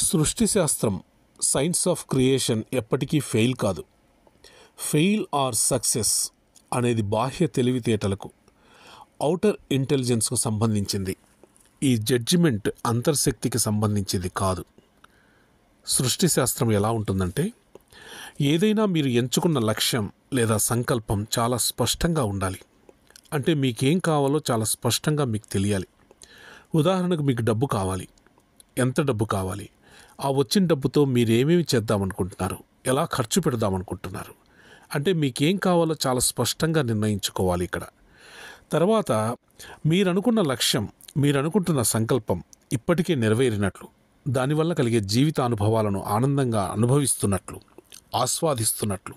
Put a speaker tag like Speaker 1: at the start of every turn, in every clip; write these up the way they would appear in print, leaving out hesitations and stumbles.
Speaker 1: సృష్టి శాస్త్రం, science of creation ఎప్పటికీ ఫెయిల్ కాదు. ఫెయిల్ ఆర్ సక్సెస్ అనేది బాహ్య తెలివితేటలకు, ఔటర్ ఇంటెలిజెన్స్కు సంబంధించింది. ఈ జడ్జిమెంట్ అంతర్శక్తికి సంబంధించింది కాదు. సృష్టి శాస్త్రం ఎలా ఉంటుందంటే, ఏదైనా మీరు ఎంచుకున్న లక్ష్యం లేదా సంకల్పం చాలా స్పష్టంగా ఉండాలి. అంటే మీకేం కావాలో చాలా స్పష్టంగా మీకు తెలియాలి. ఉదాహరణకు మీకు డబ్బు కావాలి. ఎంత డబ్బు కావాలి, ఆ వచ్చిన డబ్బుతో మీరేమేమి చేద్దామనుకుంటున్నారు, ఎలా ఖర్చు పెడదామనుకుంటున్నారు అంటే మీకేం కావాలో చాలా స్పష్టంగా నిర్ణయించుకోవాలి ఇక్కడ. తర్వాత మీరనుకున్న లక్ష్యం, మీరనుకుంటున్న సంకల్పం ఇప్పటికే నెరవేరినట్లు, దానివల్ల కలిగే జీవితానుభవాలను ఆనందంగా అనుభవిస్తున్నట్లు, ఆస్వాదిస్తున్నట్లు,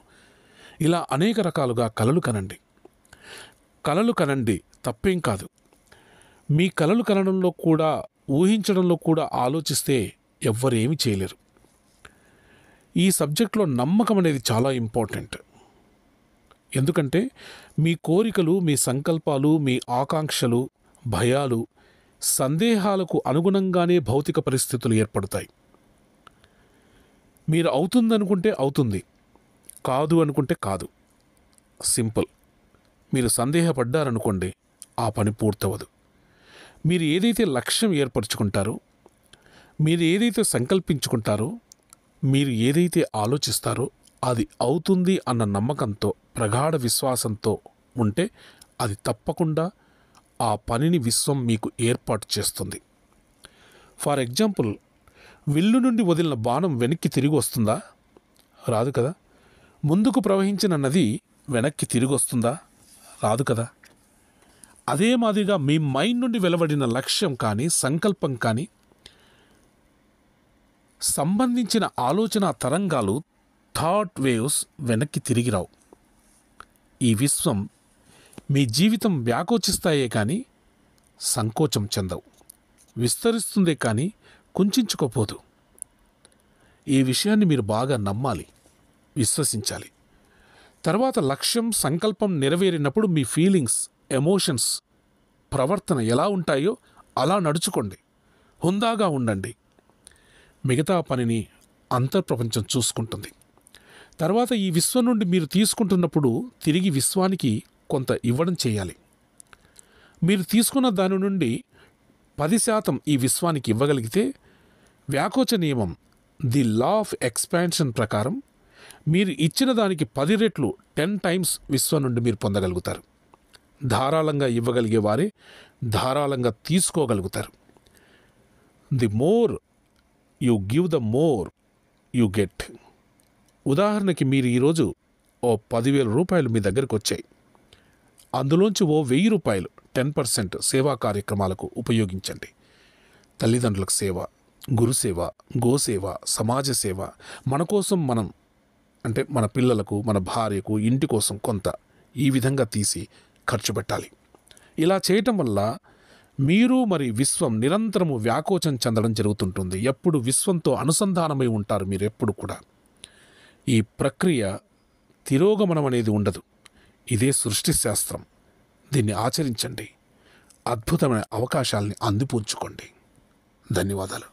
Speaker 1: ఇలా అనేక రకాలుగా కలలు కనండి. కలలు కనండి, తప్పేం కాదు. మీ కలలు కనడంలో కూడా, ఊహించడంలో కూడా ఆలోచిస్తే ఎవ్వరేమీ చేయలేరు. ఈ సబ్జెక్ట్లో నమ్మకం అనేది చాలా ఇంపార్టెంట్. ఎందుకంటే మీ కోరికలు, మీ సంకల్పాలు, మీ ఆకాంక్షలు, భయాలు, సందేహాలకు అనుగుణంగానే భౌతిక పరిస్థితులు ఏర్పడతాయి. మీరు అవుతుందనుకుంటే అవుతుంది, కాదు అనుకుంటే కాదు. సింపుల్. మీరు సందేహపడ్డారనుకోండి, ఆ పని పూర్తవదు. మీరు ఏదైతే లక్ష్యం ఏర్పరచుకుంటారో, మీరు ఏదైతే సంకల్పించుకుంటారో, మీరు ఏదైతే ఆలోచిస్తారో అది అవుతుంది అన్న నమ్మకంతో, ప్రగాఢ విశ్వాసంతో ఉంటే అది తప్పకుండా ఆ పనిని విశ్వం మీకు ఏర్పాటు చేస్తుంది. ఫర్ ఎగ్జాంపుల్, విల్లు నుండి వదిలిన బాణం వెనక్కి తిరిగి వస్తుందా? రాదు కదా. ముందుకు ప్రవహించిన నది వెనక్కి తిరిగి వస్తుందా? రాదు కదా. అదే మాదిరిగా మీ మైండ్ నుండి వెలువడిన లక్ష్యం కానీ, సంకల్పం కానీ, సంబంధించిన ఆలోచన తరంగాలు, థాట్ వేవ్స్ వెనక్కి తిరిగి రావు. ఈ విశ్వం మీ జీవితం వ్యాకోచిస్తాయే కానీ సంకోచం చెందవు, విస్తరిస్తుందే కానీ కుంచుకోపోదు. ఈ విషయాన్ని మీరు బాగా నమ్మాలి, విశ్వసించాలి. తర్వాత లక్ష్యం, సంకల్పం నెరవేరినప్పుడు మీ ఫీలింగ్స్, ఎమోషన్స్, ప్రవర్తన ఎలా ఉంటాయో అలా నడుచుకోండి. హుందాగా ఉండండి. మిగతా పనిని అంతర్ప్రపంచం చూసుకుంటుంది. తర్వాత ఈ విశ్వం నుండి మీరు తీసుకుంటున్నప్పుడు తిరిగి విశ్వానికి కొంత ఇవ్వడం చేయాలి. మీరు తీసుకున్న దాని నుండి 10% ఈ విశ్వానికి ఇవ్వగలిగితే, వ్యాకోచ నియమం, ది లా ఆఫ్ ఎక్స్పాన్షన్ ప్రకారం మీరు ఇచ్చిన దానికి 10 రెట్లు, 10 టైమ్స్ విశ్వం నుండి మీరు పొందగలుగుతారు. ధారాళంగా ఇవ్వగలిగే వారే ధారాళంగా తీసుకోగలుగుతారు. The more you give the more you get. ఉదాహరణకి మీరు ఈరోజు ఓ 10,000 రూపాయలు మీ దగ్గరకు వచ్చాయి. అందులోంచి ఓ 1,000 రూపాయలు 10% సేవా కార్యక్రమాలకు ఉపయోగించండి. తల్లిదండ్రులకు సేవ, గురుసేవ, గోసేవ, సమాజ సేవ, మన కోసం మనం, అంటే మన పిల్లలకు, మన భార్యకు, ఇంటి కోసం కొంత ఈ విధంగా తీసి ఖర్చు పెట్టాలి. ఇలా చేయటం వల్ల మీరు మరి విశ్వం నిరంతరము వ్యాకోచం చెందడం జరుగుతుంటుంది. ఎప్పుడు విశ్వంతో అనుసంధానమై ఉంటారు మీరు ఎప్పుడు కూడా. ఈ ప్రక్రియ తిరోగమనం అనేది ఉండదు. ఇదే సృష్టి శాస్త్రం. దీన్ని ఆచరించండి. అద్భుతమైన అవకాశాలని అందిపుంచుకోండి. ధన్యవాదాలు.